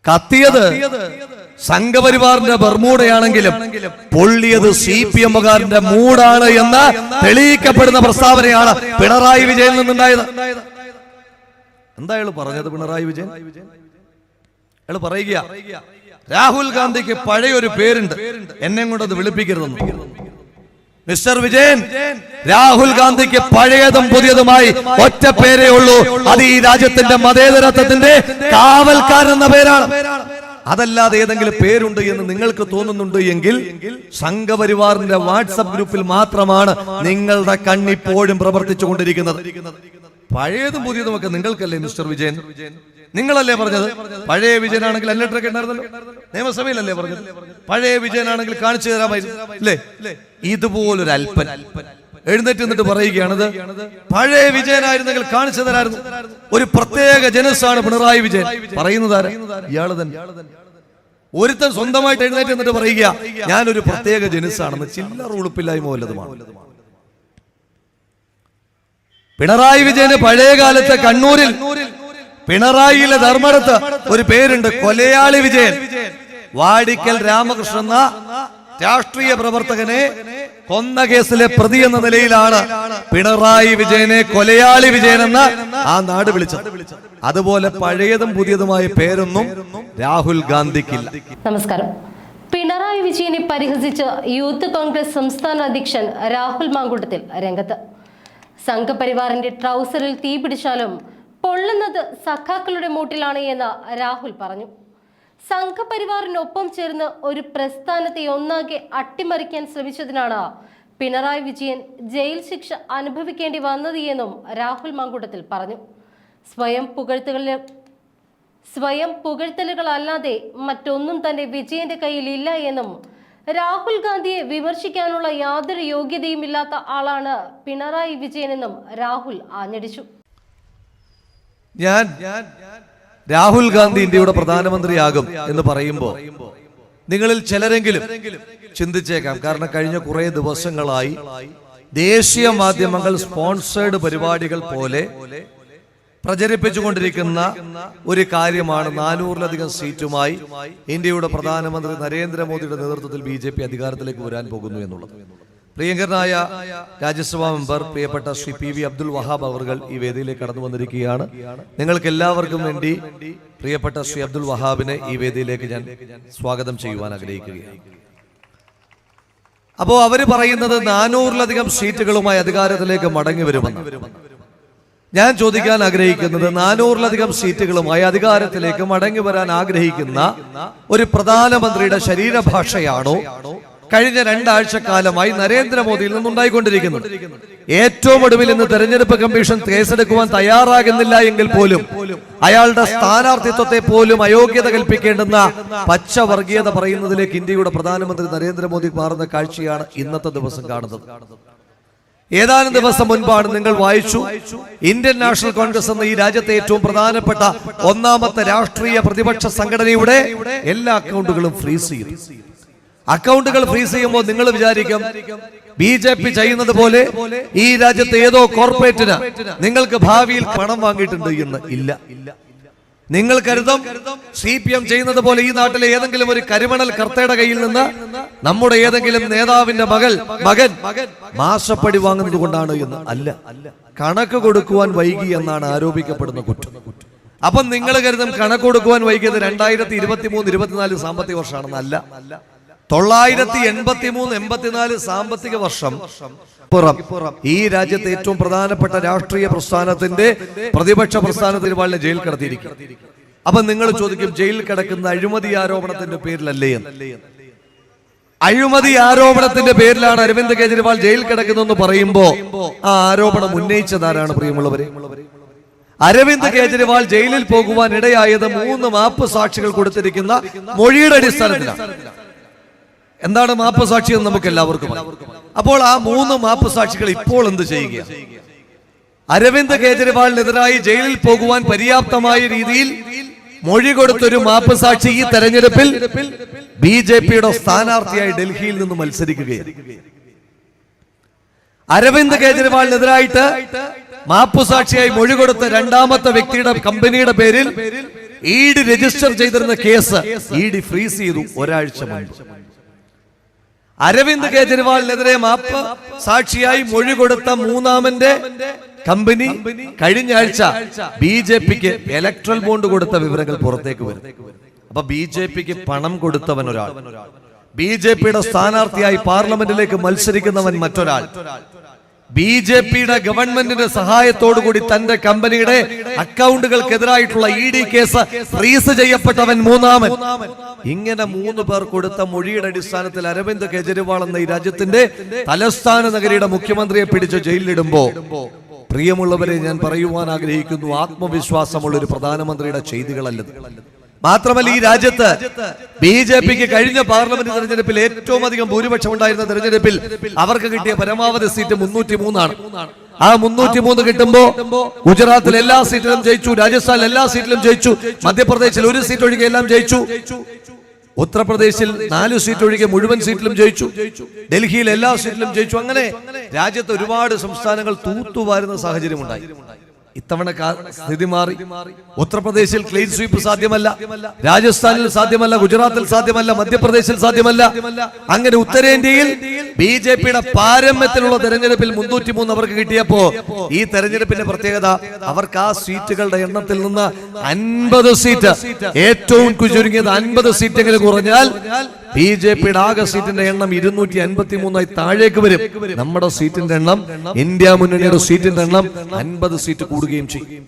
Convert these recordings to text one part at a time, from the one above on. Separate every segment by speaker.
Speaker 1: കത്തിയത് സംഘപരിവാറിന്റെ ബർമൂടയാണെങ്കിലും പൊള്ളിയത് CPM-കാരന്റെ മൂടാണ് എന്ന് തെളിയിക്കപ്പെടുന്ന പ്രസ്താവനയാണ് പിണറായി വിജയനിൽ നിന്നുണ്ടായത്. എന്താ അയാൾ പറഞ്ഞത്? പിണറായി വിജയൻ അയാൾ പറയുക, രാഹുൽ ഗാന്ധിക്ക് പഴയൊരു പേരുണ്ട്, എന്നെ കൊണ്ടത് വിളിപ്പിക്കരുതെന്ന്. മിസ്റ്റർ വിജയൻ, രാഹുൽ ഗാന്ധിക്ക് പഴയതും പുതിയതുമായി ഒറ്റ പേരേ ഉള്ളൂ. അത് ഈ രാജ്യത്തിന്റെ മതേതരത്വത്തിന്റെ കാവൽക്കാരൻ എന്ന പേരാണ്. അതല്ലാതെ ഏതെങ്കിലും പേരുണ്ട് എന്ന് നിങ്ങൾക്ക് തോന്നുന്നുണ്ട് എങ്കിൽ സംഘപരിവാറിന്റെ വാട്സപ്പ് ഗ്രൂപ്പിൽ മാത്രമാണ് നിങ്ങളുടെ കണ്ണിപ്പോഴും പ്രവർത്തിച്ചു കൊണ്ടിരിക്കുന്നത്. പഴയതും പുതിയതുമൊക്കെ നിങ്ങൾക്കല്ലേ മിസ്റ്റർ വിജയൻ? നിങ്ങളല്ലേ പറഞ്ഞത്? പഴയ വിജയനാണെങ്കിൽ അല്ലെട്ടൊക്കെ ഉണ്ടായിരുന്നല്ലോ, നിയമസഭയിലല്ലേ പറഞ്ഞത്? പഴയ വിജയനാണെങ്കിൽ കാണിച്ചു തരാമായിരുന്നു അല്ലേ? ഇതുപോലൊരു അല്പൻ എഴുന്നേറ്റ് നിന്നിട്ട് പറയുകയാണത് പഴയ വിജയനായിരുന്നെങ്കിൽ കാണിച്ചു തരായിരുന്നു. ഒരു പ്രത്യേക ജനസാണ് പിണറായി വിജയൻ. പറയുന്നത് ആരാ? ഇയാള് തന്നെ. ഒരുത്തൻ സ്വന്തമായിട്ട് എഴുന്നേറ്റ് നിന്നിട്ട് പറയുക ഞാനൊരു പ്രത്യേക ജനസാണെന്ന്. ചില്ലറ ഉളുപ്പില്ലായ്മ വല്ലതുമാണ്. പിണറായി വിജയന് പഴയ കാലത്ത് കണ്ണൂരിൽ പിണറായിയിലെ ധർമ്മടത്ത് ഒരു പേരുണ്ട്, കൊലയാളി വിജയൻ. വാടിക്കൽ രാമകൃഷ്ണൻ എന്ന രാഷ്ട്രീയ പ്രവർത്തകനെ കൊന്ന കേസിലെ പ്രതി എന്ന നിലയിലാണ് പിണറായി വിജയനെ കൊലയാളി വിജയൻ എന്ന ആ നാട് വിളിച്ചത്. അതുപോലെ പഴയതും പുതിയതുമായ പേരൊന്നും രാഹുൽ ഗാന്ധിക്കില്ല.
Speaker 2: നമസ്കാരം. പിണറായി വിജയനെ പരിഹസിച്ച് യൂത്ത് കോൺഗ്രസ് സംസ്ഥാന അധ്യക്ഷൻ രാഹുൽ മാങ്കൂട്ടത്തിൽ രംഗത്ത്. സംഘപരിവാറിന്റെ ട്രൗസറിൽ തീ പിടിച്ചാലും പൊള്ളുന്നത് സഖാക്കളുടെ മൂട്ടിലാണ് എന്ന് രാഹുൽ പറഞ്ഞു. സംഘപരിവാറിനൊപ്പം ചേർന്ന് ഒരു പ്രസ്ഥാനത്തെ ഒന്നാകെ അട്ടിമറിക്കാൻ ശ്രമിച്ചതിനാണ് പിണറായി വിജയൻ ജയിൽ ശിക്ഷ അനുഭവിക്കേണ്ടി വന്നത് എന്നും രാഹുൽ മാങ്കൂട്ടത്തിൽ പറഞ്ഞു. സ്വയം പുകഴ്ത്തലുകളല്ലാതെ മറ്റൊന്നും തന്റെ വിജയന്റെ കയ്യിൽ ഇല്ല എന്നും രാഹുൽ ഗാന്ധിയെ വിമർശിക്കാനുള്ള യാതൊരു യോഗ്യതയും ഇല്ലാത്ത ആളാണ് പിണറായി വിജയനെന്നും രാഹുൽ ആഞ്ഞടിച്ചു.
Speaker 1: ഞാൻ രാഹുൽ ഗാന്ധി ഇന്ത്യയുടെ പ്രധാനമന്ത്രിയാകും എന്ന് പറയുമ്പോൾ നിങ്ങളിൽ ചിലരെങ്കിലും ചിന്തിച്ചേക്കാം, കാരണം കഴിഞ്ഞ കുറെ ദിവസങ്ങളായി ദേശീയ മാധ്യമങ്ങൾ സ്പോൺസേർഡ് പരിപാടികൾ പോലെ പ്രചരിപ്പിച്ചുകൊണ്ടിരിക്കുന്ന ഒരു കാര്യമാണ് 400-ലധികം സീറ്റുമായി ഇന്ത്യയുടെ പ്രധാനമന്ത്രി നരേന്ദ്രമോദിയുടെ നേതൃത്വത്തിൽ BJP അധികാരത്തിലേക്ക് വരാൻ പോകുന്നു എന്നുള്ളത്. പ്രിയങ്കരനായ രാജ്യസഭാ മെമ്പർ പ്രിയപ്പെട്ട ശ്രീ PV അബ്ദുൽ വഹാബ് അവർ ഈ വേദിയിലേക്ക് കടന്നു വന്നിരിക്കുകയാണ്. നിങ്ങൾക്ക് എല്ലാവർക്കും വേണ്ടി പ്രിയപ്പെട്ട ശ്രീ അബ്ദുൽ വഹാബിനെ ഈ വേദിയിലേക്ക് ഞാൻ സ്വാഗതം ചെയ്യുവാൻ ആഗ്രഹിക്കുകയാണ്. അപ്പോ അവര് പറയുന്നത് 400-ലധികം സീറ്റുകളുമായി അധികാരത്തിലേക്ക് മടങ്ങി വരുമെന്ന്. ഞാൻ ചോദിക്കാൻ ആഗ്രഹിക്കുന്നത് 400-ലധികം സീറ്റുകളുമായി അധികാരത്തിലേക്ക് മടങ്ങി വരാൻ ആഗ്രഹിക്കുന്ന ഒരു പ്രധാനമന്ത്രിയുടെ ശരീരഭാഷയാണോ കഴിഞ്ഞ 2 ആഴ്ചക്കാലമായി നരേന്ദ്രമോദിയിൽ നിന്നുണ്ടായിക്കൊണ്ടിരിക്കുന്നത്? ഏറ്റവും ഒടുവിൽ ഇന്ന് തെരഞ്ഞെടുപ്പ് കമ്മീഷൻ കേസെടുക്കുവാൻ തയ്യാറാകുന്നില്ല എങ്കിൽ പോലും അയാളുടെ സ്ഥാനാർത്ഥിത്വത്തെ പോലും അയോഗ്യത കൽപ്പിക്കേണ്ടുന്ന പച്ചവർഗീയത പറയുന്നതിലേക്ക് ഇന്ത്യയുടെ പ്രധാനമന്ത്രി നരേന്ദ്രമോദി മാറുന്ന കാഴ്ചയാണ് ഇന്നത്തെ ദിവസം കാണുന്നത്. ഏതാനും ദിവസം മുൻപാണ് നിങ്ങൾ വായിച്ചു, ഇന്ത്യൻ നാഷണൽ കോൺഗ്രസ് എന്ന ഈ രാജ്യത്തെ ഏറ്റവും പ്രധാനപ്പെട്ട 1ാമത്തെ രാഷ്ട്രീയ പ്രതിപക്ഷ സംഘടനയുടെ എല്ലാ അക്കൗണ്ടുകളും ഫ്രീസ് ചെയ്തു. അക്കൗണ്ടുകൾ ഫ്രീസ് ചെയ്യുമ്പോൾ നിങ്ങൾ വിചാരിക്കും BJP ചെയ്യുന്നത് പോലെ ഈ രാജ്യത്തെ ഏതോ കോർപ്പറേറ്റിന് നിങ്ങൾക്ക് ഭാവിയിൽ പണം വാങ്ങിയിട്ടുണ്ട് എന്ന്. ഇല്ല. നിങ്ങൾ കരുതും CPM ചെയ്യുന്നത് പോലെ ഈ നാട്ടിലെ ഏതെങ്കിലും ഒരു കരിമണൽ കർത്തയുടെ കയ്യിൽ നിന്ന് നമ്മുടെ ഏതെങ്കിലും നേതാവിന്റെ മകൻ മാസപ്പടി വാങ്ങുന്നത് കൊണ്ടാണ് എന്ന്. അല്ല, കണക്ക് കൊടുക്കുവാൻ വൈകി എന്നാണ് ആരോപിക്കപ്പെടുന്ന കുറ്റം. അപ്പം നിങ്ങൾ കരുതും കണക്ക് കൊടുക്കുവാൻ വൈകിയത് 2023-24 സാമ്പത്തിക വർഷമാണെന്നല്ല. 983-84 സാമ്പത്തിക വർഷം ഈ രാജ്യത്തെ ഏറ്റവും പ്രധാനപ്പെട്ട രാഷ്ട്രീയ പ്രസ്ഥാനത്തിന്റെ പ്രതിപക്ഷ പ്രസ്ഥാനത്തിന് വളരെ ജയിൽ കിടത്തിയിരിക്കും. അപ്പൊ നിങ്ങൾ ചോദിക്കും, ജയിലിൽ കിടക്കുന്ന അഴിമതി ആരോപണത്തിന്റെ പേരിലല്ലേ എന്ന്. അഴിമതി ആരോപണത്തിന്റെ പേരിലാണ് അരവിന്ദ് കെജ്രിവാൾ ജയിൽ കിടക്കുന്നതെന്ന് പറയുമ്പോ ആ ആരോപണം ഉന്നയിച്ചതാരാണ് പ്രിയമുള്ളവരെ? അരവിന്ദ് കെജ്രിവാൾ ജയിലിൽ പോകുവാൻ ഇടയായത് 3 മാപ്പ് സാക്ഷികൾ കൊടുത്തിരിക്കുന്ന മൊഴിയുടെ അടിസ്ഥാനത്തിലാണ്. എന്താണ് മാപ്പ് സാക്ഷി എന്ന് നമുക്ക് എല്ലാവർക്കും. അപ്പോൾ ആ 3 മാപ്പ് സാക്ഷികൾ ഇപ്പോൾ എന്ത് ചെയ്യുക? അരവിന്ദ് കെജ്രിവാളിനെതിരായി ജയിലിൽ പോകുവാൻ പര്യാപ്തമായ രീതിയിൽ മൊഴി കൊടുത്തൊരു മാപ്പ് സാക്ഷി ഈ തെരഞ്ഞെടുപ്പിൽ BJPയുടെ സ്ഥാനാർത്ഥിയായി ഡൽഹിയിൽ നിന്ന് മത്സരിക്കുകയാണ്. അരവിന്ദ് കെജ്രിവാളിനെതിരായിട്ട് മാപ്പുസാക്ഷിയായി മൊഴി കൊടുത്ത 2ാമത്തെ വ്യക്തിയുടെ കമ്പനിയുടെ പേരിൽ ED രജിസ്റ്റർ ചെയ്തിരുന്ന കേസ് ED ഫ്രീസ് ചെയ്തു ഒരാഴ്ച മുൻപ്. അരവിന്ദ് കെജ്രിവാളിനെതിരെ മാപ്പ് സാക്ഷിയായി മൊഴി കൊടുത്ത മൂന്നാമന്റെ കമ്പനി കഴിഞ്ഞ ആഴ്ച BJPക്ക് ഇലക്ട്രൽ ബോണ്ട് കൊടുത്ത വിവരങ്ങൾ പുറത്തേക്ക് വരും. അപ്പൊ BJPക്ക് പണം കൊടുത്തവൻ ഒരാൾ, BJPയുടെ സ്ഥാനാർത്ഥിയായി പാർലമെന്റിലേക്ക് മത്സരിക്കുന്നവൻ മറ്റൊരാൾ, BJPയുടെ ഗവൺമെന്റിന്റെ സഹായത്തോടുകൂടി തന്റെ കമ്പനിയുടെ അക്കൗണ്ടുകൾക്കെതിരായിട്ടുള്ള ED കേസ് ഫ്രീസ് ചെയ്യപ്പെട്ടവൻ മൂന്നാമൻ. ഇങ്ങനെ 3 പേർ കൊടുത്ത മൊഴിയുടെ അടിസ്ഥാനത്തിൽ അരവിന്ദ് കെജ്രിവാൾ എന്ന ഈ രാജ്യത്തിന്റെ തലസ്ഥാന നഗരിയുടെ മുഖ്യമന്ത്രിയെ പിടിച്ച് ജയിലിലിടുമ്പോ, പ്രിയമുള്ളവരെ, ഞാൻ പറയുവാൻ ആഗ്രഹിക്കുന്നു, ആത്മവിശ്വാസമുള്ള ഒരു പ്രധാനമന്ത്രിയുടെ ചെയ്തികളല്ലത്. മാത്രമല്ല, ഈ രാജ്യത്ത് BJPക്ക് കഴിഞ്ഞ പാർലമെന്റ് തെരഞ്ഞെടുപ്പിൽ ഏറ്റവും അധികം ഭൂരിപക്ഷം ഉണ്ടായിരുന്ന തെരഞ്ഞെടുപ്പിൽ അവർക്ക് കിട്ടിയ പരമാവധി സീറ്റ് 303 ആ 303 കിട്ടുമ്പോ ഗുജറാത്തിൽ എല്ലാ സീറ്റിലും ജയിച്ചു, രാജസ്ഥാനിൽ എല്ലാ സീറ്റിലും ജയിച്ചു, മധ്യപ്രദേശിൽ 1 സീറ്റ് ഒഴികെ എല്ലാം ജയിച്ചു, ഉത്തർപ്രദേശിൽ 4 സീറ്റ് ഒഴികെ മുഴുവൻ സീറ്റിലും ജയിച്ചു, ഡൽഹിയിൽ എല്ലാ സീറ്റിലും ജയിച്ചു. അങ്ങനെ രാജ്യത്ത് ഒരുപാട് സംസ്ഥാനങ്ങൾ തൂത്തുവാരുന്ന സാഹചര്യം ഉണ്ടായി. ഇത്തവണ സ്ഥിതി മാറി. ഉത്തർപ്രദേശിൽ ക്ലീൻ സ്വീപ്പ് സാധ്യമല്ല, രാജസ്ഥാനിൽ സാധ്യമല്ല, ഗുജറാത്തിൽ സാധ്യമല്ല, മധ്യപ്രദേശിൽ സാധ്യമല്ല. അങ്ങനെ ഉത്തരേന്ത്യയിൽ BJPയുടെ പാരമ്യത്തിലുള്ള തെരഞ്ഞെടുപ്പിൽ 303 അവർക്ക് കിട്ടിയപ്പോ ഈ തെരഞ്ഞെടുപ്പിന്റെ പ്രത്യേകത, അവർക്ക് ആ സീറ്റുകളുടെ എണ്ണത്തിൽ നിന്ന് 50 സീറ്റ്, ഏറ്റവും ചുരുങ്ങിയത് 50 സീറ്റെങ്കിലും കുറഞ്ഞാൽ BJPയുടെ ആകെ സീറ്റിന്റെ എണ്ണം 253 താഴേക്ക് വരും. നമ്മുടെ സീറ്റിന്റെ എണ്ണം, ഇന്ത്യ മുന്നണിയുടെ സീറ്റിന്റെ എണ്ണം 50 സീറ്റ് കൂടുകയും ചെയ്യും.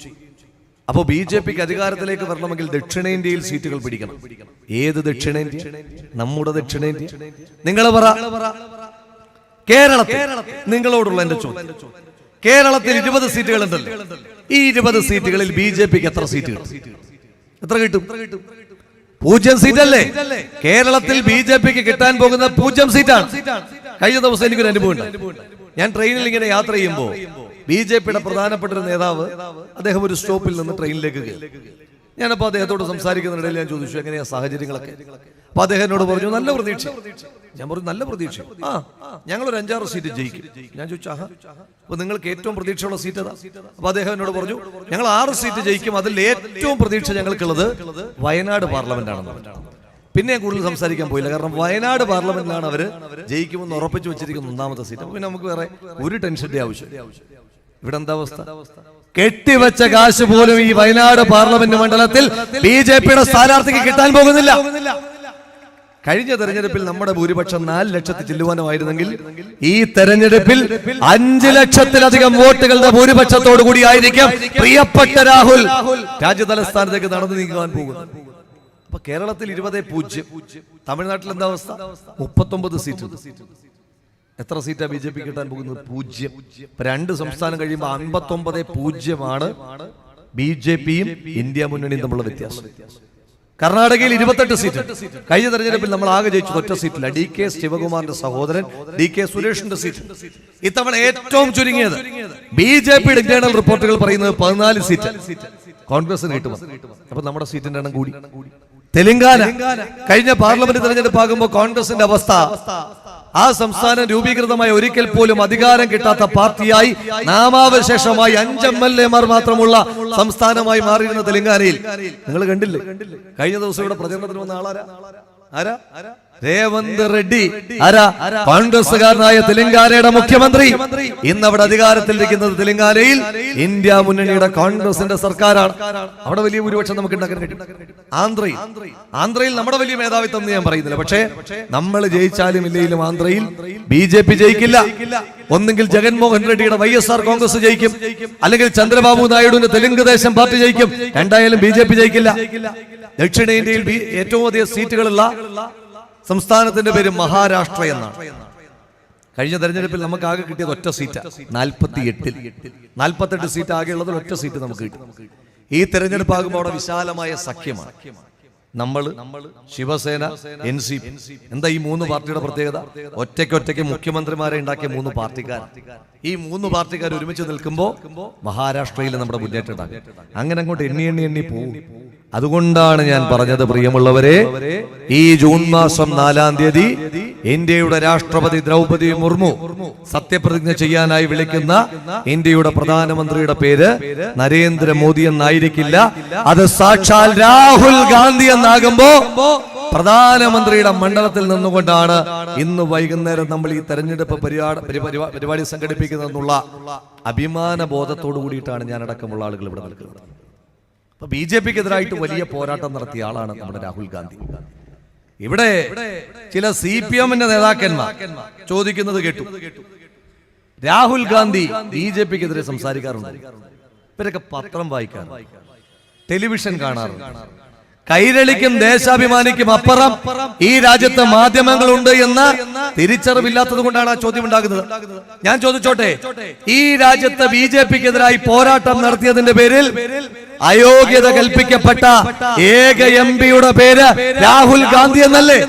Speaker 1: അപ്പോ BJPക്ക് അധികാരത്തിലേക്ക് വരണമെങ്കിൽ ദക്ഷിണേന്ത്യയിൽ സീറ്റുകൾ പിടിക്കണം. ഏത് ദക്ഷിണേന്ത്യ? നമ്മുടെ ദക്ഷിണേന്ത്യ. നിങ്ങൾ പറ. കേരളത്തിൽ നിങ്ങളോടുള്ള എന്റെ ചോദ്യം, കേരളത്തിൽ 20 സീറ്റുകൾ ഉണ്ടല്ലോ. ഈ 20 സീറ്റുകളിൽ BJPക്ക് എത്ര സീറ്റ് കിട്ടും? എത്ര കിട്ടും? 0 സീറ്റല്ലേ? കേരളത്തിൽ BJPക്ക് കിട്ടാൻ പോകുന്ന 0 സീറ്റാണ്. കഴിഞ്ഞ ദിവസം എനിക്കൊരു അനുഭവം ഉണ്ട്. ഞാൻ ട്രെയിനിൽ ഇങ്ങനെ യാത്ര ചെയ്യുമ്പോൾ BJPയുടെ പ്രധാനപ്പെട്ട ഒരു നേതാവ്, അദ്ദേഹം ഒരു സ്റ്റോപ്പിൽ നിന്ന് ട്രെയിനിലേക്ക് കയറി. ഞാനപ്പോ അദ്ദേഹത്തോട് സംസാരിക്കുന്നതിനിടയിൽ ഞാൻ ചോദിച്ചു, എങ്ങനെയാ സാഹചര്യങ്ങളൊക്കെ? അപ്പൊ അദ്ദേഹം എന്നോട് പറഞ്ഞു, നല്ല പ്രതീക്ഷ. ഞാൻ പറഞ്ഞു, നല്ല പ്രതീക്ഷ? ഞങ്ങളൊരു 5-6 സീറ്റ് ജയിക്കും. ഞാൻ ചോദിച്ചു, അപ്പൊ നിങ്ങൾക്ക് ഏറ്റവും പ്രതീക്ഷയുള്ള സീറ്റ് ഏതാ? അപ്പൊ അദ്ദേഹം എന്നോട് പറഞ്ഞു, ഞങ്ങൾ 6 സീറ്റ് ജയിക്കും, അതിൽ ഏറ്റവും പ്രതീക്ഷ ഞങ്ങൾക്കുള്ളത് വയനാട് പാർലമെന്റ് ആണെന്ന്. പിന്നെ കൂടുതൽ സംസാരിക്കാൻ പോയില്ല, കാരണം വയനാട് പാർലമെന്റിലാണ് അവര് ജയിക്കുമെന്ന് ഉറപ്പിച്ചു വെച്ചിരിക്കുന്ന 1ാമത്തെ സീറ്റ്. അപ്പൊ പിന്നെ നമുക്ക് വേറെ ഒരു ടെൻഷന്റെ ആവശ്യം. ഇവിടെ എന്താ അവസ്ഥ? കെട്ടിവെച്ച കാശ് പോലും ഈ വയനാട് പാർലമെന്റ് മണ്ഡലത്തിൽ BJPയുടെ സ്ഥാനാർത്ഥിക്ക് കിട്ടാൻ പോകുന്നില്ല. കഴിഞ്ഞ തെരഞ്ഞെടുപ്പിൽ നമ്മുടെ ഭൂരിപക്ഷം 4 ലക്ഷത്തിൽ ചെല്ലുവാനുമായിരുന്നെങ്കിൽ ഈ തെരഞ്ഞെടുപ്പിൽ 5 ലക്ഷത്തിലധികം വോട്ടുകളുടെ ഭൂരിപക്ഷത്തോടു കൂടി ആയിരിക്കും പ്രിയപ്പെട്ട രാഹുൽ രാജ്യതലസ്ഥാനത്തേക്ക് നടന്നു നീങ്ങുവാൻ പോകുന്നത്. അപ്പൊ കേരളത്തിൽ 20-0. തമിഴ്നാട്ടിൽ എന്താ അവസ്ഥ? 39 സീറ്റ്. എത്ര സീറ്റാ BJP കിട്ടാൻ പോകുന്നത്? 0. 2 സംസ്ഥാനം കഴിയുമ്പോൾ 59-0 BJPയും ഇന്ത്യ മുന്നണിയും തമ്മിലുള്ള വ്യത്യാസം. കർണാടകയിൽ 28 സീറ്റ്. കഴിഞ്ഞ തെരഞ്ഞെടുപ്പിൽ നമ്മൾ ആകെ ജയിച്ചത് ഒറ്റ സീറ്റില്ല, DK ശിവകുമാറിന്റെ സഹോദരൻ DK സുരേഷിന്റെ സീറ്റ്. ഇത്തവണ ഏറ്റവും ചുരുങ്ങിയത് BJPയുടെ ഇന്റേണൽ റിപ്പോർട്ടുകൾ പറയുന്നത് 14 സീറ്റ് കോൺഗ്രസിന് കിട്ടും. അപ്പൊ നമ്മുടെ സീറ്റിന്റെ എണ്ണം കൂടി. തെലങ്കാന കഴിഞ്ഞ പാർലമെന്റ് തെരഞ്ഞെടുപ്പാകുമ്പോൾ കോൺഗ്രസിന്റെ അവസ്ഥ, ആ സംസ്ഥാനം രൂപീകൃതമായ ഒരിക്കൽ പോലും അധികാരം കിട്ടാത്ത പാർട്ടിയായി നാമാവശേഷമായി 5 MLA-മാർ മാത്രമുള്ള സംസ്ഥാനമായി മാറിയിരുന്ന തെലങ്കാനയിൽ നിങ്ങൾ കണ്ടില്ലേ? കഴിഞ്ഞ ദിവസം ഇവിടെ പ്രചരണത്തിന് വന്ന ആരാ? രേവന്ത് റെഡ്ഡി. കോൺഗ്രസുകാരനായ തെലങ്കാനയുടെ മുഖ്യമന്ത്രി. ഇന്ന് അവിടെ അധികാരത്തിലിരിക്കുന്നത് തെലങ്കാനയിൽ ഇന്ത്യ മുന്നണിയുടെ കോൺഗ്രസിന്റെ സർക്കാരാണ്. അവിടെ വലിയ ഭൂരിപക്ഷം നമുക്ക് ഉണ്ടാക്കാൻ കഴിയും. ആന്ധ്രയിൽ നമ്മുടെ വലിയ മേധാവിത്വം ഞാൻ പറയുന്നില്ല, പക്ഷേ നമ്മൾ ജയിച്ചാലും ഇല്ലെങ്കിലും ആന്ധ്രയിൽ BJP ജയിക്കില്ല. ഒന്നെങ്കിൽ ജഗൻമോഹൻ റെഡ്ഡിയുടെ YSR കോൺഗ്രസ് ജയിക്കും, അല്ലെങ്കിൽ ചന്ദ്രബാബു നായിഡുവിന്റെ തെലുങ്ക് ദേശം പാർട്ടി ജയിക്കും. എന്തായാലും BJP ജയിക്കില്ല. ദക്ഷിണേന്ത്യയിൽ ഏറ്റവും അധികം സീറ്റുകളുള്ള സംസ്ഥാനത്തിന്റെ പേര് മഹാരാഷ്ട്ര എന്നാണ്. കഴിഞ്ഞ തെരഞ്ഞെടുപ്പിൽ നമുക്ക് ആകെ കിട്ടിയത് ഒറ്റ സീറ്റ്, 48 സീറ്റ് ആകെ ഉള്ളതിൽ ഒറ്റ സീറ്റ് നമുക്ക് കിട്ടും. ഈ തെരഞ്ഞെടുപ്പ് ആകുമ്പോൾ അവിടെ വിശാലമായ സഖ്യമാണ്. നമ്മൾ, ശിവസേന, NCP. എന്താ ഈ 3 പാർട്ടിയുടെ പ്രത്യേകത? ഒറ്റയ്ക്ക് മുഖ്യമന്ത്രിമാരെ ഉണ്ടാക്കിയ 3 പാർട്ടിക്കാർ. ഈ 3 പാർട്ടിക്കാർ ഒരുമിച്ച് നിൽക്കുമ്പോൾ മഹാരാഷ്ട്രയിൽ നമ്മുടെ മുന്നേറ്റം ഉണ്ടാകും. അങ്ങനെ അങ്ങോട്ട് എണ്ണി പോകും. അതുകൊണ്ടാണ് ഞാൻ പറഞ്ഞത്, പ്രിയമുള്ളവരെ, ഈ ജൂൺ മാസം 4-ാം തീയതി ഇന്ത്യയുടെ രാഷ്ട്രപതി ദ്രൗപദി മുർമു സത്യപ്രതിജ്ഞ ചെയ്യാനായി വിളിക്കുന്ന ഇന്ത്യയുടെ പ്രധാനമന്ത്രിയുടെ പേര് നരേന്ദ്രമോദി എന്നായിരിക്കില്ല. അത് സാക്ഷാൽ രാഹുൽ ഗാന്ധി എന്നാകുമ്പോ പ്രധാനമന്ത്രിയുടെ മണ്ഡലത്തിൽ നിന്നുകൊണ്ടാണ് ഇന്ന് വൈകുന്നേരം നമ്മൾ ഈ തെരഞ്ഞെടുപ്പ് പരിപാടി സംഘടിപ്പിക്കുന്നതെന്നുള്ള അഭിമാന ബോധത്തോടു കൂടിയിട്ടാണ് ഞാനടക്കമുള്ള ആളുകൾ ഇവിടെ നിൽക്കുന്നത്. അപ്പൊ BJPക്കെതിരായിട്ട് വലിയ പോരാട്ടം നടത്തിയ ആളാണ് നമ്മുടെ രാഹുൽ ഗാന്ധി. ഇവിടെ ചില CPM-ന്റെ നേതാക്കന്മാർ ചോദിക്കുന്നത് കേട്ടു, രാഹുൽ ഗാന്ധി BJPക്കെതിരെ സംസാരിക്കാറുണ്ട്. ഇവരൊക്കെ പത്രം വായിക്കാറുണ്ട്, ടെലിവിഷൻ കാണാറുണ്ട്. കൈരളിക്കും ദേശാഭിമാനിക്കും അപ്പുറം ഈ രാജ്യത്ത് മാധ്യമങ്ങളുണ്ട് എന്ന് തിരിച്ചറിവില്ലാത്തത് കൊണ്ടാണ് ആ ചോദ്യം ഉണ്ടാകുന്നത്. ഞാൻ ചോദിച്ചോട്ടെ, ഈ രാജ്യത്ത് BJPക്കെതിരായി പോരാട്ടം നടത്തിയതിന്റെ പേരിൽ അയോഗ്യത കൽപ്പിക്കപ്പെട്ട ഏക MP-യുടെ പേര് രാഹുൽ ഗാന്ധി എന്നല്ലേ?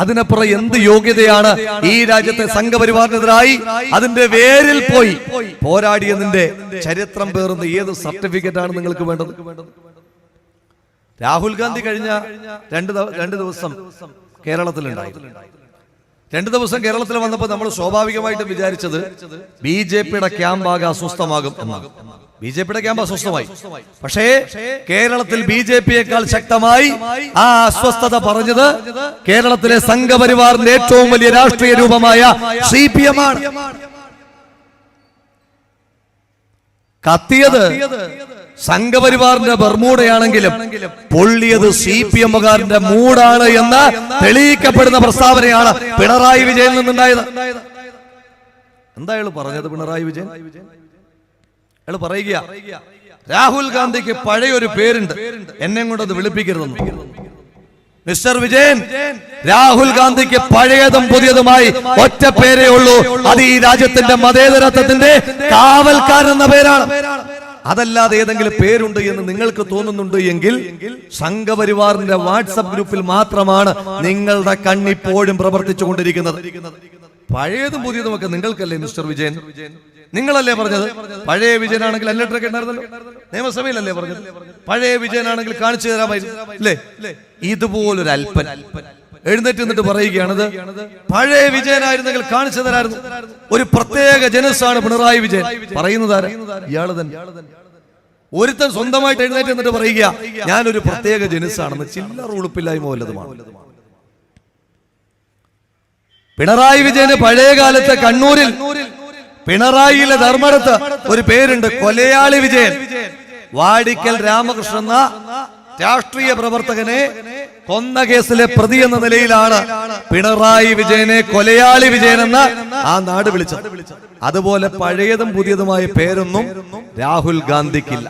Speaker 1: അതിനപ്പുറം എന്ത് യോഗ്യതയാണ് ഈ രാജ്യത്തെ സംഘപരിവാറിനെതിരായി അതിന്റെ വേരിൽ പോയി പോരാടിയതിന്റെ ചരിത്രം പേറുന്ന ഏത് സർട്ടിഫിക്കറ്റ് ആണ് നിങ്ങൾക്ക് വേണ്ടത്? രാഹുൽ ഗാന്ധി കഴിഞ്ഞ രണ്ട് ദിവസം കേരളത്തിലുണ്ടായിരുന്നു. 2 ദിവസം കേരളത്തിൽ വന്നപ്പോൾ നമ്മൾ സ്വാഭാവികമായിട്ടും വിചാരിച്ചത് BJPയുടെ ക്യാമ്പാകെ അസ്വസ്ഥമാകും എന്നാണ്. BJPയുടെ ക്യാമ്പ് അസ്വസ്ഥമായി. പക്ഷേ കേരളത്തിൽ BJPയേക്കാൾ ശക്തമായി ആ അസ്വസ്ഥത പറഞ്ഞത് കേരളത്തിലെ സംഘപരിവാറിന്റെ ഏറ്റവും വലിയ രാഷ്ട്രീയ രൂപമായ CPM ആണ്. കത്തിയത് സംഘപരിവാറിന്റെ ബർമൂടയാണെങ്കിലും പൊള്ളിയത് CPM-കാരന്റെ മൂടാണ് എന്ന് തെളിയിക്കപ്പെടുന്ന പ്രസ്താവനയാണ് പിണറായി വിജയനിൽ നിന്നുണ്ടായത്. എന്താ അയാൾ പറഞ്ഞത്? പിണറായി വിജയൻ അയാൾ പറയുക, രാഹുൽ ഗാന്ധിക്ക് പഴയൊരു പേരുണ്ട്, എന്നെ കൊണ്ട് അത് വിളിപ്പിക്കരുതെന്ന്. മിസ്റ്റർ വിജയൻ, രാഹുൽ ഗാന്ധിക്ക് പഴയതും പുതിയതുമായി ഒറ്റ പേരേ ഉള്ളൂ. അത് ഈ രാജ്യത്തിന്റെ മതേതരത്വത്തിന്റെ കാവൽക്കാരൻ എന്ന പേരാണ്. അതല്ലാതെ ഏതെങ്കിലും പേരുണ്ട് എന്ന് നിങ്ങൾക്ക് തോന്നുന്നുണ്ട് എങ്കിൽ സംഘപരിവാറിന്റെ വാട്സപ്പ് ഗ്രൂപ്പിൽ മാത്രമാണ് നിങ്ങളുടെ കണ്ണിപ്പോഴും പ്രവർത്തിച്ചു കൊണ്ടിരിക്കുന്നത്. പഴയതും പുതിയതുമൊക്കെ നിങ്ങൾക്കല്ലേ മിസ്റ്റർ വിജയൻ? നിങ്ങളല്ലേ പറഞ്ഞത്? പഴയ വിജയനാണെങ്കിൽ അല്ലട്ടൊക്കെ ഉണ്ടായിരുന്നല്ലോ, നിയമസഭയിലല്ലേ പറഞ്ഞത്? പഴയ വിജയനാണെങ്കിൽ കാണിച്ചു തരാമായിരുന്നു അല്ലേ? ഇതുപോലൊരു അല്പൻ എഴുന്നേറ്റ് നിന്നിട്ട് പറയുകയാണത് പഴയ വിജയനായിരുന്നെങ്കിൽ കാണിച്ചു തരായിരുന്നു. ഒരു പ്രത്യേക ജനസാണ് പിണറായി വിജയൻ. പറയുന്നതാരാ? ഇയാള് തന്നെ. ഒരുത്തൻ സ്വന്തമായിട്ട് എഴുന്നേറ്റ് എന്നിട്ട് പറയുക ഞാനൊരു പ്രത്യേക ജനസാണെന്ന്. ചില്ലറ ഉളുപ്പില്ലായ്മ വല്ലതുമാണ്. പിണറായി വിജയന് പഴയ കാലത്ത് കണ്ണൂരിൽ പിണറായിയിലെ ധർമ്മടത്ത് ഒരു പേരുണ്ട്, കൊലയാളി വിജയൻ. വാടിക്കൽ രാമകൃഷ്ണൻ എന്ന രാഷ്ട്രീയ പ്രവർത്തകനെ കൊന്ന കേസിലെ പ്രതി എന്ന നിലയിലാണ് പിണറായി വിജയനെ കൊലയാളി വിജയൻ എന്ന ആ നാട് വിളിച്ചത്. അതുപോലെ പഴയതും പുതിയതുമായ പേരൊന്നും രാഹുൽ ഗാന്ധിക്കില്ല.